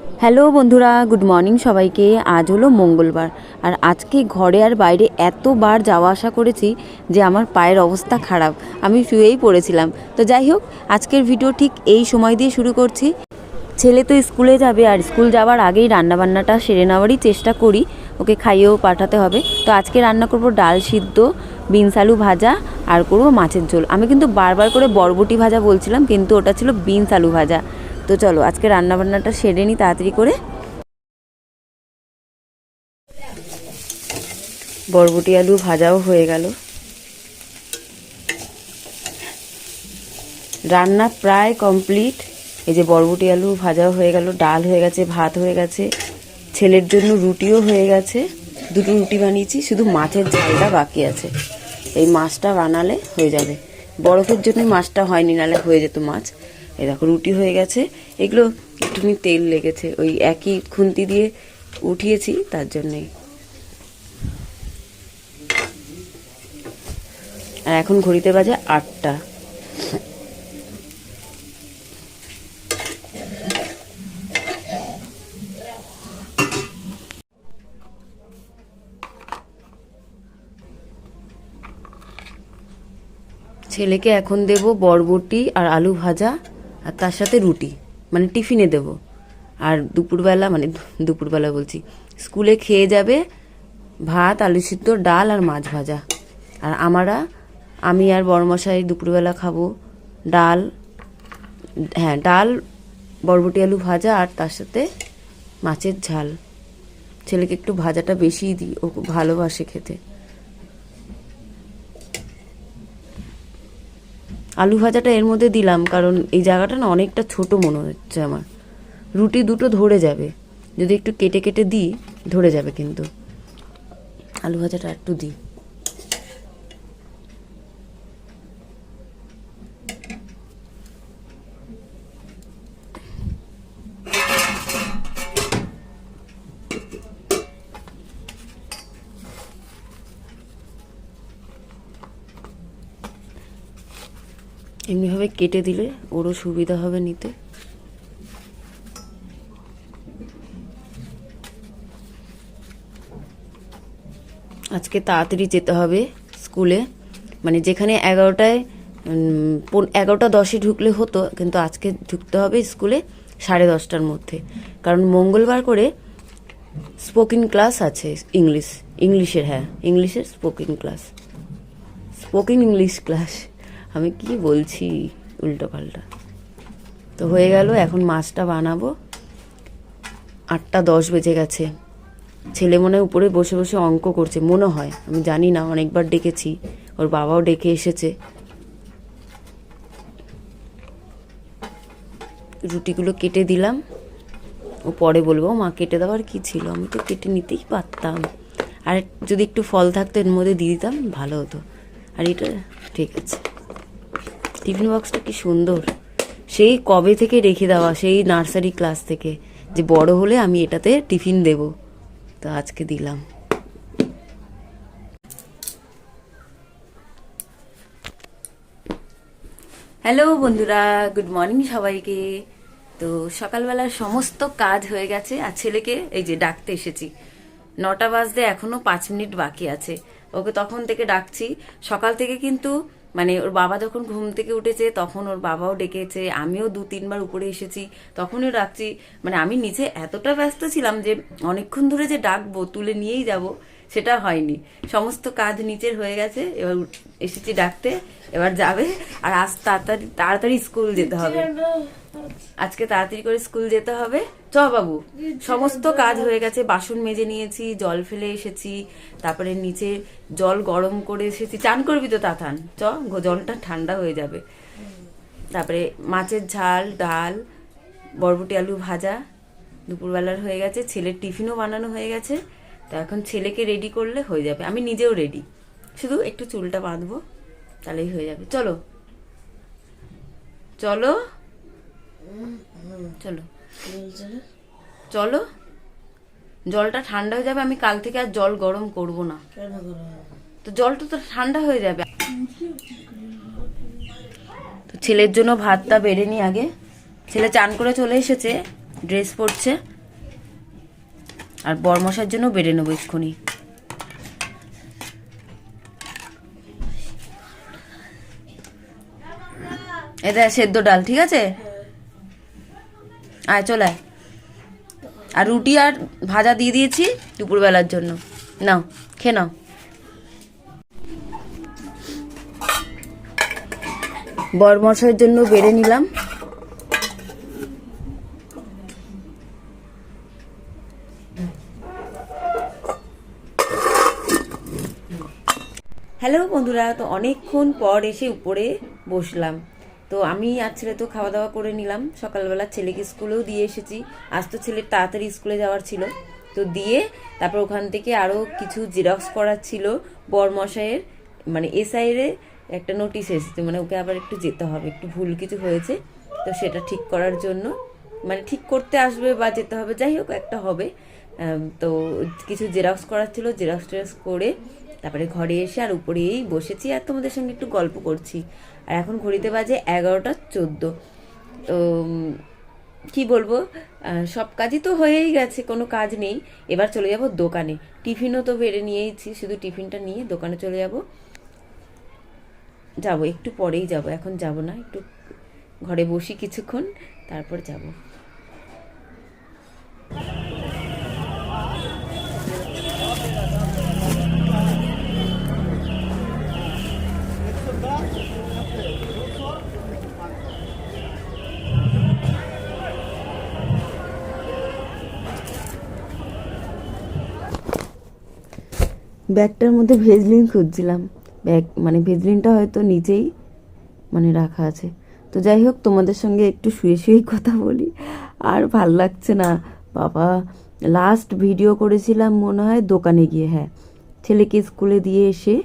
Hello বন্ধুরা, good morning সবাইকে। আজ হলো মঙ্গলবার, আর আজকে ঘরে আর বাইরে এতবার যাওয়া আসা করেছি যে আমার পায়ের অবস্থা খারাপ, আমি শুয়েই পড়েছিলাম। তো যাই হোক, আজকের ভিডিও ঠিক এই সময় দিয়ে শুরু করছি। ছেলে তো স্কুলে যাবে, আর স্কুল যাওয়ার আগেই রান্নাবান্নাটা সেরে নেওয়ারই চেষ্টা করি, ওকে খাইয়েও পাঠাতে হবে। তো আজকে রান্না করব ডাল সিদ্ধ, বিনস আলু ভাজা, আর করব মাছের ঝোল। আমি কিন্তু বারবার করে বরবটি ভাজা বলছিলাম, কিন্তু ওটা ছিল বিনস আলু ভাজা। তো চলো আজকে রান্নাবান্নাটা সেরে নিই তাড়াতাড়ি করে। বরবটি আলু ভাজাও হয়ে গেল, রান্না প্রায় কমপ্লিট। এই যে বরবটি আলু ভাজাও হয়ে গেল, ডাল হয়ে গেছে, ভাত হয়ে গেছে, ছেলের জন্য রুটিও হয়ে গেছে, দুটো রুটি বানিয়েছি, শুধু মাছের ঝালটা বাকি আছে। এই মাছটা বানালে হয়ে যাবে, বরফের জন্যই মাছটা হয়নি, নালে হয়ে যেত মাছ। এই দেখো রুটি হয়ে গেছে, এগুলো একটুখানি তেল লেগেছে, ওই একই খুন্তি দিয়ে উঠিয়েছি তার জন্যেই। আর এখন ঘড়িতে বাজে 8টা। ছেলেকে এখন দেব বরবটি আর আলু ভাজা, আর তার সাথে রুটি, মানে টিফিনে দেব। আর দুপুরবেলা, মানে দুপুরবেলা বলছি, স্কুলে খেয়ে যাবে ভাত, আলু সিদ্ধ, ডাল আর মাছ ভাজা। আর আমি আর বড়মশাই দুপুরবেলা খাবো ডাল, হ্যাঁ ডাল, বরবটি আলু ভাজা, আর তার সাথে মাছের ঝাল। ছেলেকে একটু ভাজাটা বেশিই দিই, ও খুব ভালোবাসে খেতে। আলু ভাজাটা এর মধ্যে দিলাম কারণ এই জায়গাটা না অনেকটা ছোট মনে হচ্ছে আমার, রুটি দুটো ধরে যাবে, যদি একটু কেটে কেটে দিই ধরে যাবে, কিন্তু আলু ভাজাটা একটু দিই। এমনিভাবে কেটে দিলে ওরও সুবিধা হবে নিতে। আজকে তাড়াতাড়ি যেতে হবে স্কুলে, মানে যেখানে 11টায় 11:10 ঢুকলে হতো, কিন্তু আজকে ঢুকতে হবে স্কুলে 10:30টার মধ্যে, কারণ মঙ্গলবার করে স্পোকিং ক্লাস আছে, ইংলিশের, হ্যাঁ ইংলিশের স্পোকিং ক্লাস, স্পোকিং ইংলিশ ক্লাস। আমি কি বলছি উল্টো পাল্টা। তো হয়ে গেল, এখন মাছটা বানাবো। 8:10 বেজে গেছে। ছেলে মনে হয় উপরে বসে বসে অঙ্ক করছে মনে হয়, আমি জানি না, অনেকবার ডেকেছি, ওর বাবাও ডেকে এসেছে। রুটিগুলো কেটে দিলাম, ও পরে বলবো মা কেটে দেওয়ার কি ছিল, আমি তো কেটে নিতেই পারতাম, আর যদি একটু ফল থাকতো এর মধ্যে দিয়ে দিতাম ভালো হতো। আর এটা ঠিক আছে। টিফিন বক্সটা কি সুন্দর, সেই কবে থেকে রেখে দেওয়া, সেই নার্সারি ক্লাস থেকে, যে বড় হলে আমি এটাতে টিফিন দেব, তো আজকে দিলাম। হ্যালো বন্ধুরা, গুড মর্নিং সবাইকে। তো সকালবেলার সমস্ত কাজ হয়ে গেছে, আর ছেলেকে এই যে ডাকতে এসেছি। 9টা বাজতে এখনো 5 মিনিট বাকি আছে, ওকে তখন থেকে ডাকছি। সকাল থেকে কিন্তু, মানে ওর বাবা যখন ঘুম থেকে উঠেছে তখন ওর বাবাও ডেকেছে, আমিও 2-3 বার উপরে এসেছি, তখনও ডাকছি। মানে আমি নিচে এতটা ব্যস্ত ছিলাম যে অনেকক্ষণ ধরে যে ডাকবো, তুলে নিয়েই যাব, সেটা হয়নি। সমস্ত কাজ নিচের হয়ে গেছে, এবার এসেছি ডাকতে, এবার যাবে। আর আজ তাড়াতাড়ি তাড়াতাড়ি স্কুল যেতে হবে, আজকে তাড়াতাড়ি করে স্কুল যেতে হবে। চ বাবু, সমস্ত কাজ হয়ে গেছে, বাসন মেজে নিয়েছি, জল ফেলে এসেছি, তারপরে নিচে জল গরম করে এসেছি। চান করবি তো তাথান, চ, জলটা ঠান্ডা হয়ে যাবে। তারপরে মাছের ঝাল, ডাল, বরবটি আলু ভাজা দুপুরবেলার হয়ে গেছে, ছেলের টিফিনও বানানো হয়ে গেছে। তো এখন ছেলেকে রেডি করলে হয়ে যাবে, আমি নিজেও রেডি, শুধু একটু চুলটা বাঁধবো, তাহলেই হয়ে যাবে। চলো চলো চলো চলো, জলটা ঠান্ডা হয়ে যাবে, আমি কাল থেকে আর জল গরম করব না, তো জলটা তো ঠান্ডা হয়ে যাবে। তো ছেলের জন্য ভাতটা বেড়ে নি আগে, ছেলে চান করে চলে এসেছে, ড্রেস পরছে, আর বরমশার জন্য বেড়ে নেবো এক্ষুনি। এটা সেদ্ধ ডাল, ঠিক আছে? আয় চলে আয়। আর রুটি আর ভাজা দিয়ে দিয়েছি দুপুরবেলার জন্য, নাও খেয়ে নাও। বরমশাইয়ের জন্য বেড়ে নিলাম। হ্যালো বন্ধুরা, তো অনেকক্ষণ পর এসে উপরে বসলাম। তো আমি আর ছেলে তো খাওয়া দাওয়া করে নিলাম, সকালবেলা ছেলেকে স্কুলেও দিয়ে এসেছি। আজ তো ছেলের তাড়াতাড়ি স্কুলে যাওয়ার ছিল, তো দিয়ে তারপর ওখান থেকে আরও কিছু জেরক্স করার ছিল। বরমশাইয়ের মানে এসআইরে একটা নোটিশ এসেছে, মানে ওকে আবার একটু যেতে হবে, একটু ভুল কিছু হয়েছে, তো সেটা ঠিক করার জন্য মানে ঠিক করতে আসবে বা যেতে হবে, যাই হোক একটা হবে। তো কিছু জেরক্স করার ছিল, জেরক্স টেরক্স করে তারপরে ঘরে এসে আর উপরেই বসেছি আর তোমাদের সঙ্গে একটু গল্প করছি। আর এখন ঘড়িতে বাজে 11টা 14। তো কি বলবো, সব কাজই তো হয়েই গেছে, কোনো কাজ নেই। এবার চলে যাব দোকানে। টিফিনও তো বেড়ে নিয়েইছি, শুধু টিফিনটা নিয়ে দোকানে চলে যাব একটু পরেই যাব, এখন যাব না, একটু ঘরে বসি কিছুক্ষণ, তারপর যাব। ব্যাগটার মধ্যে ভেজলিন খুঁজছিলাম, ব্যাগ মানে ভেজলিনটা হয়তো নিচেই মানে রাখা আছে। তো যাই হোক, তোমাদের সঙ্গে একটু শুয়ে শুয়েই কথা বলি, আর ভাল লাগছে না বাবা। লাস্ট ভিডিও করেছিলাম মনে হয় দোকানে গিয়ে, হ্যাঁ, ছেলেকে স্কুলে দিয়ে এসে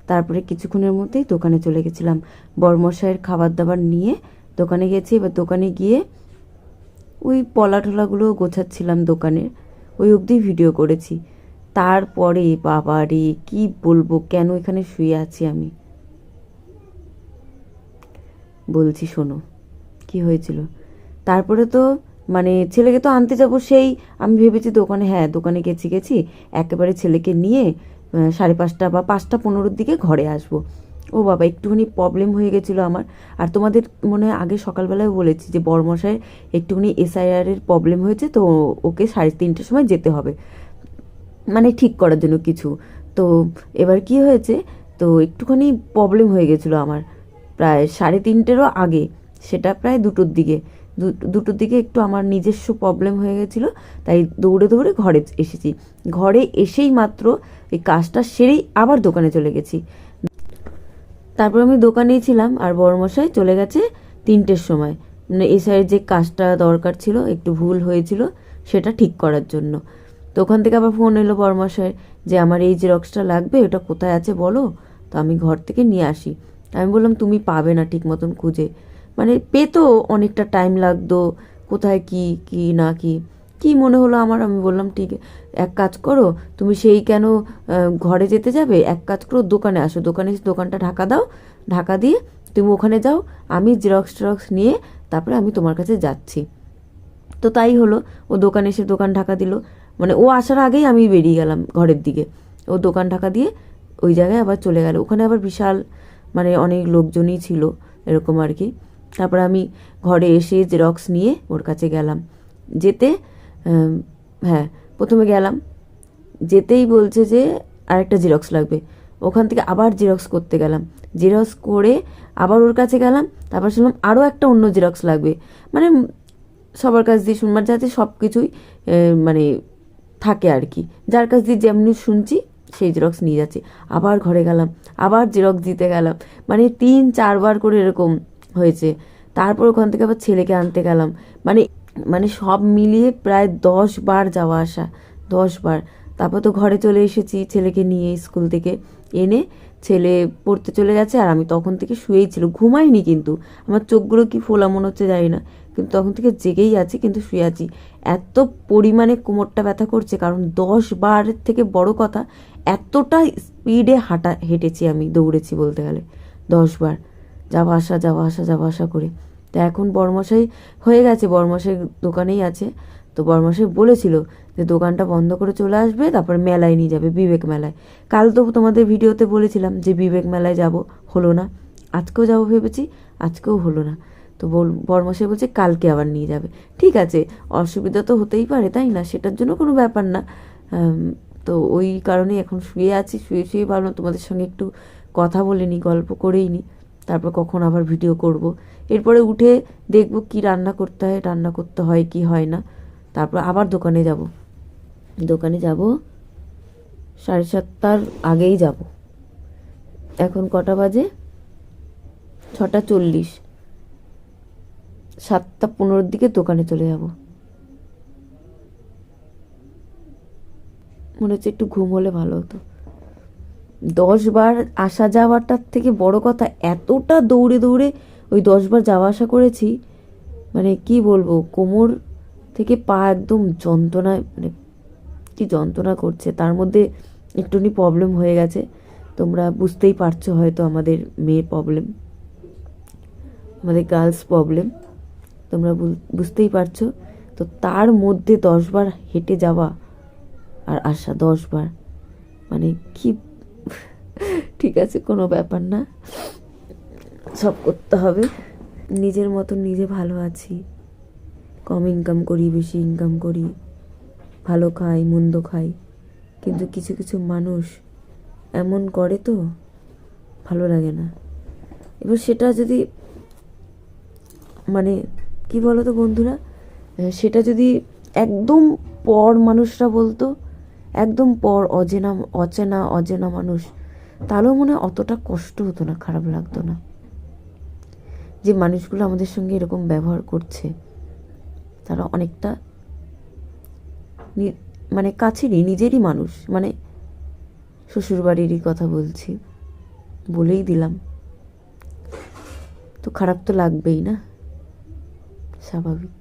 তারপরে কিছুক্ষণের মধ্যেই দোকানে চলে গেছিলাম। বরমশাইয়ের খাবার দাবার নিয়ে দোকানে গেছি। এবার দোকানে গিয়ে ওই পলা টলাগুলো গোছাচ্ছিলাম দোকানের, ওই অবধি ভিডিও করেছি। তারপরে বাবা রে, কি বলবো, কেন এখানে শুয়ে আছি আমি বলছি, শোনো কি হয়েছিল। তারপরে তো মানে ছেলেকে তো আনতে যাব, সেই আমি ভেবেছি দোকানে, হ্যাঁ দোকানে গেছি একেবারে ছেলেকে নিয়ে 5:30 বা 5:15 দিকে ঘরে আসবো। ও বাবা, একটুখানি প্রবলেম হয়ে গেছিলো আমার। আর তোমাদের মনে হয় আগে সকালবেলায় বলেছি যে বরমশাইয়ের একটুখানি এসআইআরের প্রবলেম হয়েছে, তো ওকে 3:30টার সময় যেতে হবে মানে ঠিক করার জন্য কিছু। তো এবার কি হয়েছে, তো একটুখানি প্রবলেম হয়ে গেছিলো আমার প্রায় 3:30-এরও আগে, সেটা প্রায় 2টোর দিকে। 2টোর দিকে একটু আমার নিজস্ব প্রবলেম হয়ে গেছিলো, তাই দৌড়ে দৌড়ে ঘরে এসেছি। ঘরে এসেই মাত্র এই কাজটা সেরেই আবার দোকানে চলে গেছি। তারপর আমি দোকানেই ছিলাম, আর বড়মশাই চলে গেছে 3টের সময়, মানে এসআইয়ের যে কাজটা দরকার ছিল, একটু ভুল হয়েছিল সেটা ঠিক করার জন্য। তো ওখান থেকে আবার ফোন এলো বরমশাইয়ের যে আমার এই জেরক্সটা লাগবে, ওটা কোথায় আছে বলো, তো আমি ঘর থেকে নিয়ে আসি। আমি বললাম তুমি পাবে না ঠিক মতন খুঁজে, মানে পেতো অনেকটা টাইম লাগতো, কোথায় কি কি না কি কি মনে হলো আমার। আমি বললাম ঠিক, এক কাজ করো, তুমি সেই কেন ঘরে যেতে যাবে, এক কাজ করো দোকানে আসো, দোকানে এসে দোকানটা ঢাকা দাও, ঢাকা দিয়ে তুমি ওখানে যাও, আমি জেরক্স টেরক্স নিয়ে তারপরে আমি তোমার কাছে যাচ্ছি। তো তাই হলো, ও দোকানে এসে দোকান ঢাকা দিল, মানে ও আসার আগেই আমি বেরিয়ে গেলাম ঘরের দিকে। ও দোকান ঢাকা দিয়ে ওই জায়গায় আবার চলে গেল, ওখানে আবার বিশাল মানে অনেক লোকজনই ছিল এরকম আর কি। তারপর আমি ঘরে এসে জেরক্স নিয়ে ওর কাছে গেলাম। যেতে হ্যাঁ প্রথমে গেলাম, যেতেই বলছে যে আরেকটা জেরক্স লাগবে। ওখান থেকে আবার জেরক্স করতে গেলাম, জেরক্স করে আবার ওর কাছে গেলাম, তারপর শুনলাম আরও একটা অন্য জেরক্স লাগবে। মানে সবার কাছ দিয়ে শুনবার যাতে সব কিছুই মানে থাকে আর কি, যার কাছ দিয়ে যেমনি শুনছি সেই জেরক্স নিয়ে যাচ্ছি। আবার ঘরে গেলাম, আবার জেরক্স দিতে গেলাম, মানে 3-4 বার করে এরকম হয়েছে। তারপর ওখান থেকে আবার ছেলেকে আনতে গেলাম, মানে মানে সব মিলিয়ে প্রায় 10 বার যাওয়া আসা, 10 বার। তারপর তো ঘরে চলে এসেছি ছেলেকে নিয়ে স্কুল থেকে এনে, ছেলে পড়তে চলে গেছে, আর আমি তখন থেকে শুয়েই ছিল, ঘুমাইনি কিন্তু, আমার চোখগুলো কি ফোলা মনে হচ্ছে জানি না, কিন্তু তখন থেকে জেগেই আছি কিন্তু শুয়ে আছি। এত পরিমাণে কোমরটা ব্যথা করছে, কারণ 10 বারের থেকে বড় কথা, এতটা স্পিডে হেঁটেছি আমি, দৌড়েছি বলতে গেলে 10 বার, যাওয়া আসা যাওয়া আসা যাওয়া আসা করে। তো এখন বড়মশাই হয়ে গেছে, বড়মশাই দোকানেই আছে। তো বড়মশাই বলেছিল যে দোকানটা বন্ধ করে চলে আসবে, তারপর মেলায় নিয়ে যাবে, বিবেক মেলায়। কাল তো তোমাদের ভিডিওতে বলেছিলাম যে বিবেক মেলায় যাব, হলো না। আজকেও যাবো ভেবেছি, আজকেও হলো না। তো বড়মশাই বলছে কালকে আবার নিয়ে যাবে। ঠিক আছে, অসুবিধা তো হতেই পারে, তাই না? সেটার জন্য কোনো ব্যাপার না। তো ওই কারণেই এখন শুয়ে আছি, শুয়ে শুয়ে ভাবলাম তোমাদের সঙ্গে একটু কথা বলে নিই, গল্প করেই নিই, তারপর কখন আবার ভিডিও করব। এরপরে উঠে দেখব কি রান্না করতে হয় কি হয় না, তারপর আবার দোকানে যাব। 7:30 আগেই যাব। এখন কটা বাজে? 6:40। 7:15 দিকে দোকানে চলে যাব। মনে হচ্ছে একটু ঘুম হলে ভালো হতো। 10 বার আসা যাওয়াটার থেকে বড় কথা, এতটা দৌড়ে দৌড়ে ওই 10 বার যাওয়া আসা করেছি, মানে কি বলবো, কোমর থেকে পা একদম যন্ত্রণায়, মানে কি যন্ত্রণা করছে। তার মধ্যে একটুখানি প্রবলেম হয়ে গেছে, তোমরা বুঝতেই পারছো হয়তো, আমাদের মেয়ের প্রবলেম, আমাদের গার্লস প্রবলেম, তোমরা বুঝতেই পারছো। তো তার মধ্যে 10 বার হেঁটে যাওয়া আর আসা, 10 বার, মানে কি ঠিক আছে, কোনো ব্যাপার না, সব করতে হবে। নিজের মতো নিজে ভালো আছি, কম ইনকাম করি বেশি ইনকাম করি, ভালো খাই মন্দ খাই, কিন্তু কিছু কিছু মানুষ এমন করে তো ভালো লাগে না। এবার সেটা যদি, মানে কি বলো তো বন্ধুরা, সেটা যদি একদম পর মানুষরা বলতো, একদম পর অচেনা মানুষ, তাহলেও মনে হয় অতটা কষ্ট হতো না, খারাপ লাগতো না। যে মানুষগুলো আমাদের সঙ্গে এরকম ব্যবহার করছে তারা অনেকটা মানে কাছেরই, নিজেরই মানুষ, মানে শ্বশুরবাড়িরই কথা বলছি, বলেই দিলাম। তো খারাপ তো লাগবেই না, স্বাভাবিক।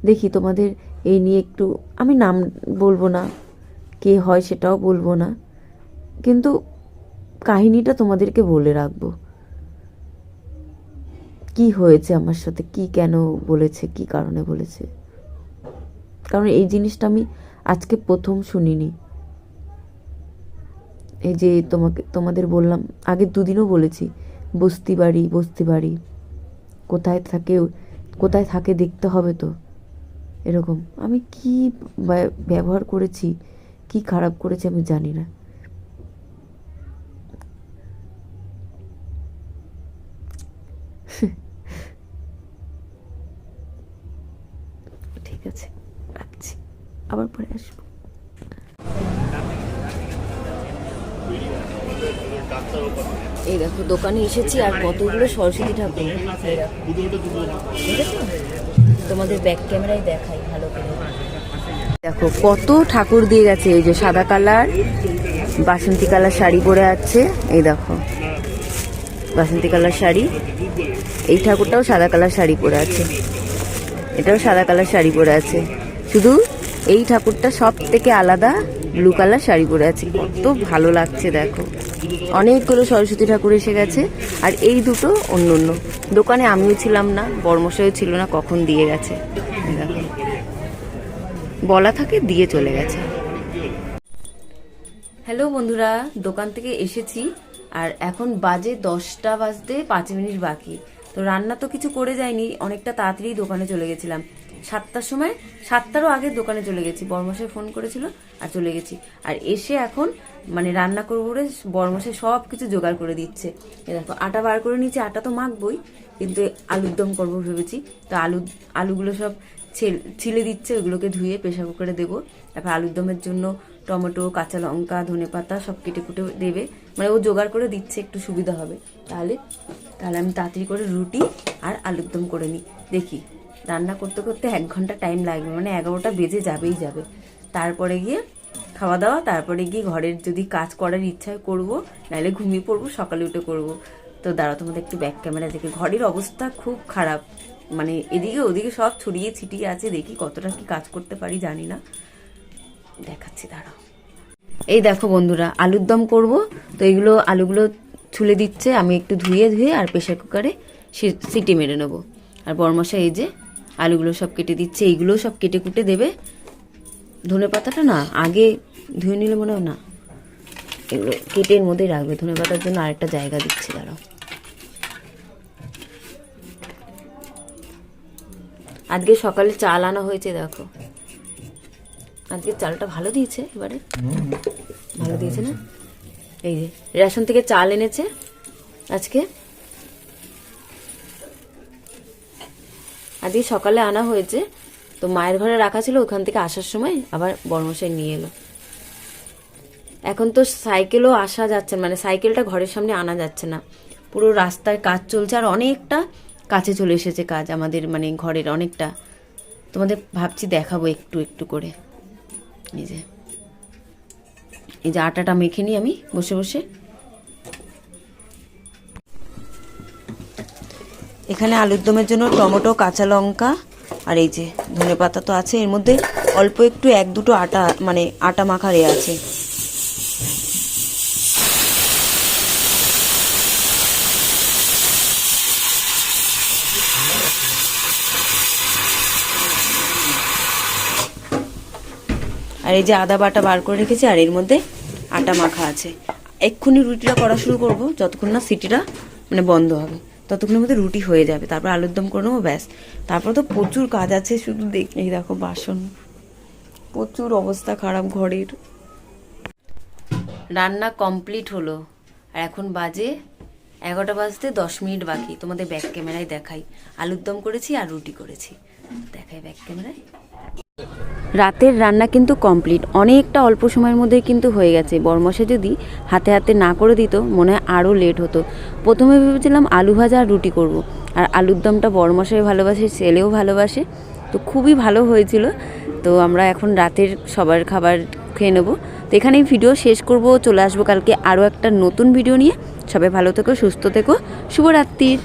দেখি তোমাদের এই নিয়ে একটু, আমি নাম বলবো না, কে হয় সেটাও বলবো না, কিন্তু কাহিনীটা তোমাদেরকে বলে রাখবো, কি হয়েছে আমার সাথে, কি কেন বলেছে, কি কারণে বলেছে। কারণ এই জিনিসটা আমি আজকে প্রথম শুনিনি। এই যে তোমাদের বললাম, আগে দুদিনও বলেছি, বস্তি বাড়ি কোথায় থাকে দেখতে হবে তো, এরকম। আমি কি ব্যবহার করেছি, কি খারাপ করেছি আমি জানি না। ঠিক আছে, রাখছি, আবার পরে আসবো। এই দেখো দোকানে এসেছি, আর কতগুলো সরস্বতী ঠাকুর, দেখেছো? তোমাদের ব্যাক ক্যামেরায় দেখাই ভালো করে। দেখো কত ঠাকুর দিয়ে গেছে। এই যে সাদা কালার, বাসন্তী কালার শাড়ি পরে আছে, এই দেখো বাসন্তী কালার শাড়ি। এই ঠাকুরটাও সাদা কালার শাড়ি পরে আছে, এটাও সাদা কালার শাড়ি পরে আছে। শুধু এই ঠাকুরটা সব থেকে আলাদা ব্লু কালার শাড়ি পরে আছে। কত ভালো লাগছে দেখো। অনেকগুলো সরস্বতী ঠাকুর এসে গেছে, আর এই দুটো অন্য অন্য দোকানে। আমিও ছিলাম না, বড়মশাইও ছিল না, কখন দিয়ে গেছে দেখো, বলা থাকে দিয়ে চলে গেছে। হ্যালো বন্ধুরা, দোকান থেকে এসেছি, আর এখন বাজে 10টা বাজতে 5 মিনিট বাকি। তো রান্না তো কিছু করে যায়নি, অনেকটা তাড়াতাড়ি দোকানে চলে গেছিলাম। 7টার সময়, 7টারও আগে দোকানে চলে গেছি, বড়মশাই ফোন করেছিল আর চলে গেছি। আর এসে এখন মানে রান্না করবো বলে বড়মশাই সব কিছু জোগাড় করে দিচ্ছে। দেখো আটা বার করে নিচ্ছি, আটা তো মাখবই, কিন্তু আলুর দম করবো ভেবেছি। তো আলুগুলো সব ছিলে দিচ্ছে, ওগুলোকে ধুয়ে প্রেসার কুকারে দেবো। তারপর আলুর দমের জন্য টমেটো, কাঁচা লঙ্কা, ধনেপাতা সব কেটে কুটে দেবে, মানে ও জোগাড় করে দিচ্ছে, একটু সুবিধা হবে। তাহলে আমি তাড়াতাড়ি করে রুটি আর আলুর দম করে নিই। দেখি রান্না করতে করতে 1 ঘন্টা টাইম লাগবে, মানে 11টা বেজে যাবে। তারপরে গিয়ে খাওয়া দাওয়া, তারপরে গিয়ে ঘরের যদি কাজ করার ইচ্ছা করবো, নাহলে ঘুমিয়ে পড়বো, সকালে উঠে করবো। তো দাঁড়াও তোমাদের একটু ব্যাক ক্যামেরা দেখে। ঘরের অবস্থা খুব খারাপ, মানে এদিকে ওদিকে সব ছড়িয়ে ছিটিয়ে আছে। দেখি কতটা কি কাজ করতে পারি জানি না, দেখাচ্ছি দাঁড়াও। এই দেখো বন্ধুরা, আলুর দম করব। তো এইগুলো আলুগুলো ছুলে দিচ্ছে, আমি একটু ধুয়ে আর প্রেসার কুকারে সিটি মেরে নেবো। আর বড়মশাই এই যে আলুগুলো সব কেটে দিচ্ছে, এইগুলো সব কেটে কুটে দেবে। ধনে পাতাটা না আগে ধুয়ে নিলে মনে হয় না, এগুলো কেটে এর মধ্যেই রাখবে। ধনে পাতার জন্য আরেকটা জায়গা দিচ্ছি, দাঁড়াও। আজকে সকালে চাল আনা হয়েছে, দেখো আজকে চালটা ভালো দিয়েছে, এবারে ভালো দিয়েছে না। এই যে রেশন থেকে চাল এনেছে আজকে সকালে আনা হয়েছে। তো মায়ের ঘরে রাখা ছিল, ওখান থেকে আসার সময় আবার বড়মশাই নিয়ে এলো। এখন তো সাইকেলও আসা যাচ্ছে না, মানে সাইকেলটা ঘরের সামনে আনা যাচ্ছে না, পুরো রাস্তায় কাজ চলছে। আর অনেকটা কাছে চলে এসেছে কাজ আমাদের, মানে ঘরের অনেকটা। তোমাদের ভাবছি দেখাবো একটু একটু করে। এই যে আটাটা মেখে নিই আমি বসে বসে। এখানে আলুর দমের জন্য টমেটো, কাঁচা লঙ্কা আর এই যে ধনে পাতা তো আছে, এর মধ্যে অল্প একটু 1-2 আটা, মানে আটা মাখার আছে। আর এই যে আদা বাটা বার করে রেখেছি, আর এর মধ্যে আটা মাখা আছে। এক্ষুনি রুটিটা করা শুরু করব, যতক্ষণ না সিটিটা মানে বন্ধ হবে, ততক্ষণের মধ্যে রুটি হয়ে যাবে, তারপর আলুর দম করে নেবো, ব্যাস। তারপর তো প্রচুর কাজ আছে, শুধু এই দেখো বাসন, প্রচুর অবস্থা খারাপ ঘরের। রান্না কমপ্লিট হলো, আর এখন বাজে 11টা বাজতে 10 মিনিট বাকি। তোমাদের ব্যাক ক্যামেরায় দেখাই, আলুর দম করেছি আর রুটি করেছি, দেখাই ব্যাক ক্যামেরায়। রাতের রান্না কিন্তু কমপ্লিট, অনেকটা অল্প সময়ের মধ্যে কিন্তু হয়ে গেছে। বড়মশাই যদি হাতে হাতে না করে দিত মনে হয় আরও লেট হতো। প্রথমে ভেবেছিলাম আলু ভাজা আর রুটি করব, আর আলুর দমটা বড়মশাই ভালোবাসে, ছেলেও ভালোবাসে, তো খুবই ভালো হয়েছিল। তো আমরা এখন রাতের সবার খাবার খেয়ে নেবো। তো এখানেই ভিডিও শেষ করব, চলে আসবো কালকে আরও একটা নতুন ভিডিও নিয়ে। সবাই ভালো থেকো, সুস্থ থেকো, শুভরাত্রির।